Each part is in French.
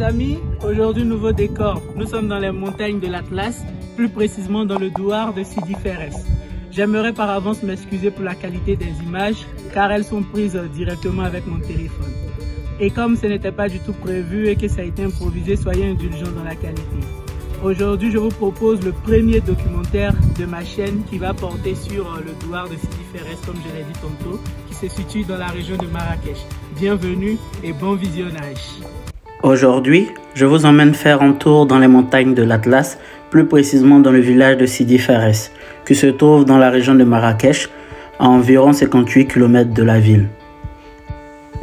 amis, aujourd'hui nouveau décor. Nous sommes dans les montagnes de l'Atlas, plus précisément dans le douar de Sidi Ferès. J'aimerais par avance m'excuser pour la qualité des images car elles sont prises directement avec mon téléphone. Et comme ce n'était pas du tout prévu et que ça a été improvisé, soyez indulgents dans la qualité. Aujourd'hui, je vous propose le premier documentaire de ma chaîne qui va porter sur le douar de Sidi Ferès, comme je l'ai dit tantôt, qui se situe dans la région de Marrakech. Bienvenue et bon visionnage. Aujourd'hui, je vous emmène faire un tour dans les montagnes de l'Atlas, plus précisément dans le village de Sidi Ferès, qui se trouve dans la région de Marrakech, à environ 58 km de la ville.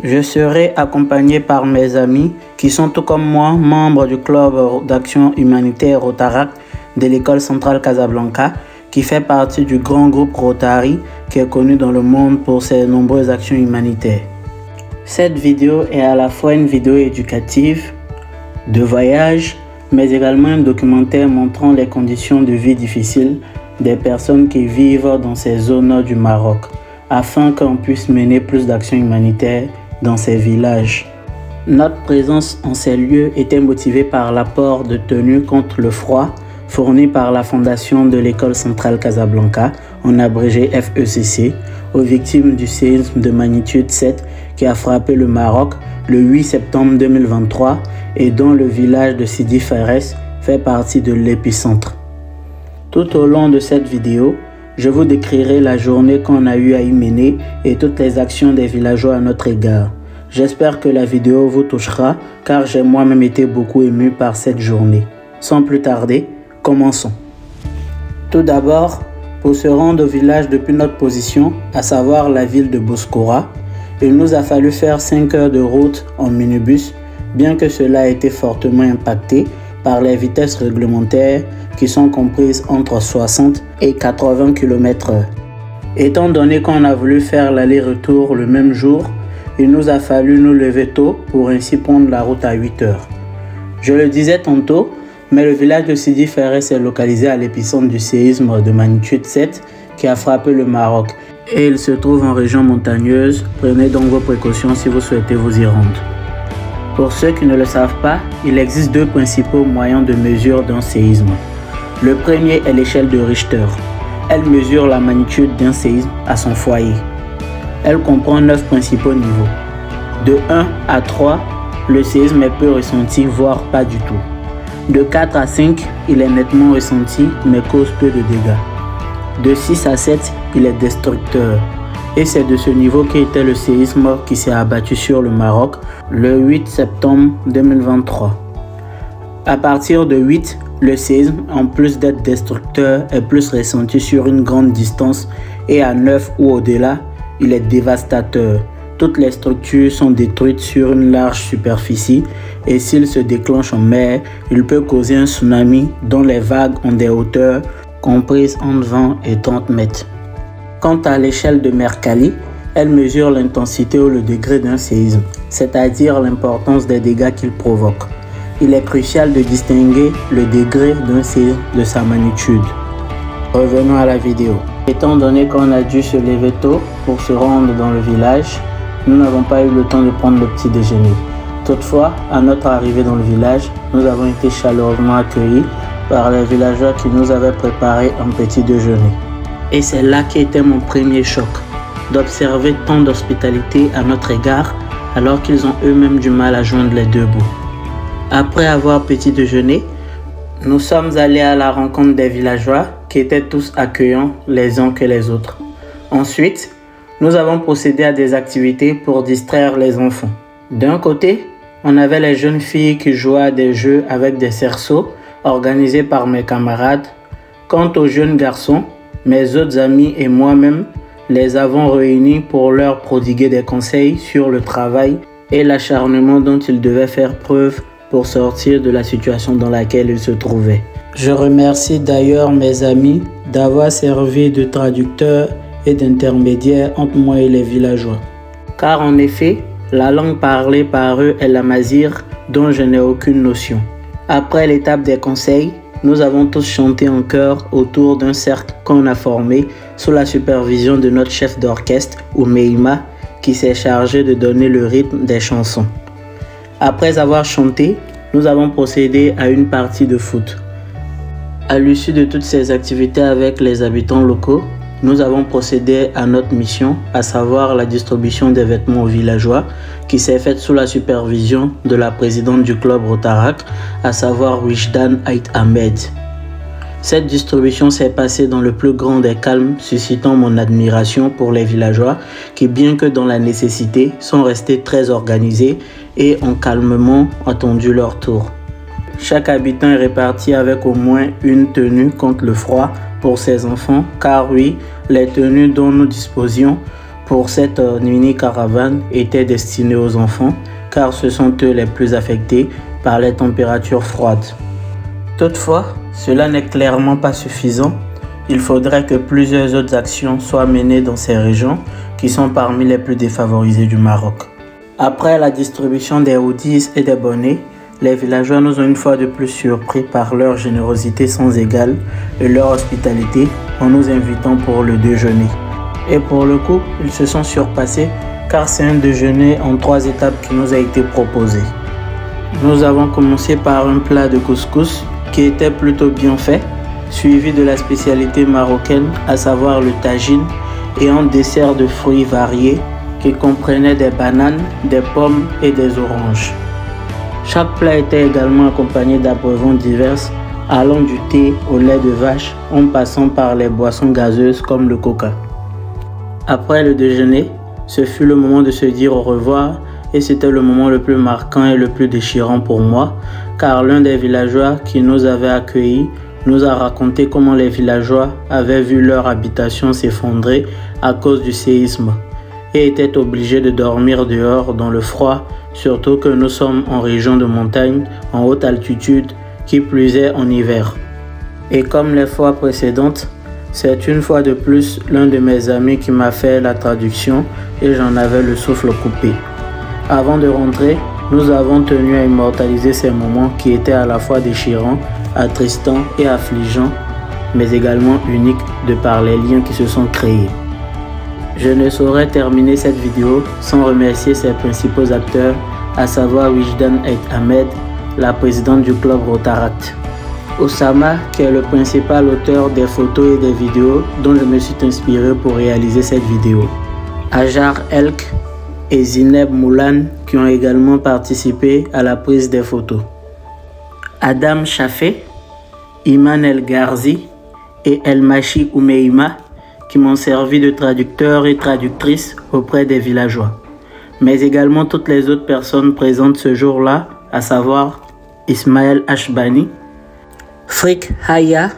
Je serai accompagné par mes amis qui sont tout comme moi membres du club d'action humanitaire Rotaract de l'école centrale Casablanca, qui fait partie du grand groupe Rotary qui est connu dans le monde pour ses nombreuses actions humanitaires. Cette vidéo est à la fois une vidéo éducative, de voyage, mais également un documentaire montrant les conditions de vie difficiles des personnes qui vivent dans ces zones du Maroc, afin qu'on puisse mener plus d'actions humanitaires dans ces villages. Notre présence en ces lieux était motivée par l'apport de tenues contre le froid fourni par la fondation de l'école centrale Casablanca, en abrégé FECC, aux victimes du séisme de magnitude 7 qui a frappé le Maroc le 8 septembre 2023 et dont le village de Sidi Ferès fait partie de l'épicentre. Tout au long de cette vidéo, je vous décrirai la journée qu'on a eu à y mener et toutes les actions des villageois à notre égard. J'espère que la vidéo vous touchera car j'ai moi-même été beaucoup ému par cette journée. Sans plus tarder, commençons. Tout d'abord, pour se rendre au village depuis notre position, à savoir la ville de Bouskoura, il nous a fallu faire 5 heures de route en minibus, bien que cela a été fortement impacté par les vitesses réglementaires qui sont comprises entre 60 et 80 km/h. Étant donné qu'on a voulu faire l'aller-retour le même jour, il nous a fallu nous lever tôt pour ainsi prendre la route à 8 heures. Je le disais tantôt, mais le village de Sidi Ferès est localisé à l'épicentre du séisme de magnitude 7 qui a frappé le Maroc et il se trouve en région montagneuse. Prenez donc vos précautions si vous souhaitez vous y rendre. Pour ceux qui ne le savent pas, il existe deux principaux moyens de mesure d'un séisme. Le premier est l'échelle de Richter. Elle mesure la magnitude d'un séisme à son foyer. Elle comprend 9 principaux niveaux. De 1 à 3, le séisme est peu ressenti, voire pas du tout. De 4 à 5, il est nettement ressenti, mais cause peu de dégâts. De 6 à 7, il est destructeur. Et c'est de ce niveau qu'était le séisme qui s'est abattu sur le Maroc le 8 septembre 2023. À partir de 8, le séisme, en plus d'être destructeur, est plus ressenti sur une grande distance et à 9 ou au-delà, il est dévastateur. Toutes les structures sont détruites sur une large superficie et s'il se déclenche en mer, il peut causer un tsunami dont les vagues ont des hauteurs comprises entre 20 et 30 mètres. Quant à l'échelle de Mercalli, elle mesure l'intensité ou le degré d'un séisme, c'est-à-dire l'importance des dégâts qu'il provoque. Il est crucial de distinguer le degré d'un séisme de sa magnitude. Revenons à la vidéo. Étant donné qu'on a dû se lever tôt pour se rendre dans le village, nous n'avons pas eu le temps de prendre le petit déjeuner. Toutefois, à notre arrivée dans le village, nous avons été chaleureusement accueillis par les villageois qui nous avaient préparé un petit déjeuner. Et c'est là qu'était mon premier choc, d'observer tant d'hospitalité à notre égard alors qu'ils ont eux-mêmes du mal à joindre les deux bouts. Après avoir petit déjeuner, nous sommes allés à la rencontre des villageois qui étaient tous accueillants les uns que les autres. Ensuite, nous avons procédé à des activités pour distraire les enfants. D'un côté, on avait les jeunes filles qui jouaient à des jeux avec des cerceaux organisés par mes camarades. Quant aux jeunes garçons, mes autres amis et moi-même les avons réunis pour leur prodiguer des conseils sur le travail et l'acharnement dont ils devaient faire preuve pour sortir de la situation dans laquelle ils se trouvaient. Je remercie d'ailleurs mes amis d'avoir servi de traducteur et d'intermédiaire entre moi et les villageois. Car en effet, la langue parlée par eux est l'amazigh dont je n'ai aucune notion. Après l'étape des conseils, nous avons tous chanté en chœur autour d'un cercle qu'on a formé sous la supervision de notre chef d'orchestre, Oumeima, qui s'est chargé de donner le rythme des chansons. Après avoir chanté, nous avons procédé à une partie de foot. À l'issue de toutes ces activités avec les habitants locaux, nous avons procédé à notre mission, à savoir la distribution des vêtements aux villageois, qui s'est faite sous la supervision de la présidente du club Rotaract, à savoir Wijdan Ait Ahmed. Cette distribution s'est passée dans le plus grand des calmes, suscitant mon admiration pour les villageois qui, bien que dans la nécessité, sont restés très organisés et ont calmement attendu leur tour. Chaque habitant est réparti avec au moins une tenue contre le froid pour ses enfants, car oui, les tenues dont nous disposions pour cette mini-caravane étaient destinées aux enfants, car ce sont eux les plus affectés par les températures froides. Toutefois, cela n'est clairement pas suffisant. Il faudrait que plusieurs autres actions soient menées dans ces régions qui sont parmi les plus défavorisées du Maroc. Après la distribution des hoodies et des bonnets, les villageois nous ont une fois de plus surpris par leur générosité sans égale et leur hospitalité en nous invitant pour le déjeuner. Et pour le coup, ils se sont surpassés car c'est un déjeuner en 3 étapes qui nous a été proposé. Nous avons commencé par un plat de couscous qui était plutôt bien fait, suivi de la spécialité marocaine, à savoir le tagine, et un dessert de fruits variés qui comprenait des bananes, des pommes et des oranges. Chaque plat était également accompagné d'abreuvants divers, allant du thé au lait de vache, en passant par les boissons gazeuses comme le coca. Après le déjeuner, ce fut le moment de se dire au revoir et c'était le moment le plus marquant et le plus déchirant pour moi, car l'un des villageois qui nous avait accueillis nous a raconté comment les villageois avaient vu leur habitation s'effondrer à cause du séisme et étaient obligés de dormir dehors dans le froid, surtout que nous sommes en région de montagne, en haute altitude, qui plus est en hiver. Et comme les fois précédentes, c'est une fois de plus l'un de mes amis qui m'a fait la traduction et j'en avais le souffle coupé. Avant de rentrer, nous avons tenu à immortaliser ces moments qui étaient à la fois déchirants, attristants et affligeants, mais également uniques de par les liens qui se sont créés. Je ne saurais terminer cette vidéo sans remercier ses principaux acteurs, à savoir Wijdan Ait Ahmed, la présidente du club Rotaract. Osama, qui est le principal auteur des photos et des vidéos dont je me suis inspiré pour réaliser cette vidéo. Ajar Elk et Zineb Moulan qui ont également participé à la prise des photos. Adam Chafé, Iman El Garzi et El Machi Oumeima qui m'ont servi de traducteur et traductrice auprès des villageois, mais également toutes les autres personnes présentes ce jour-là, à savoir Ismaël Ashbani, Frik Haya,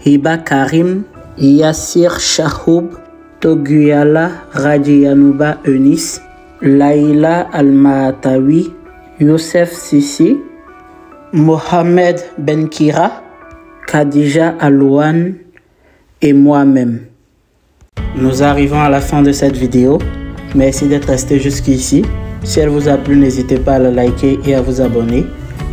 Hiba Karim, Yassir Shahoub, Toguyala Radjianouba Eunice, Laïla Al-Mahatawi, Youssef Sissi, Mohamed Benkira, Khadija Alouane et moi-même. Nous arrivons à la fin de cette vidéo. Merci d'être resté jusqu'ici. Si elle vous a plu, n'hésitez pas à la liker et à vous abonner.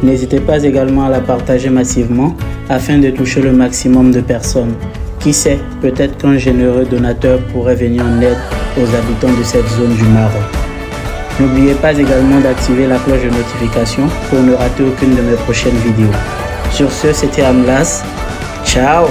N'hésitez pas également à la partager massivement afin de toucher le maximum de personnes. Qui sait, peut-être qu'un généreux donateur pourrait venir en aide aux habitants de cette zone du Maroc. N'oubliez pas également d'activer la cloche de notification pour ne rater aucune de mes prochaines vidéos. Sur ce, c'était Amlas. Ciao!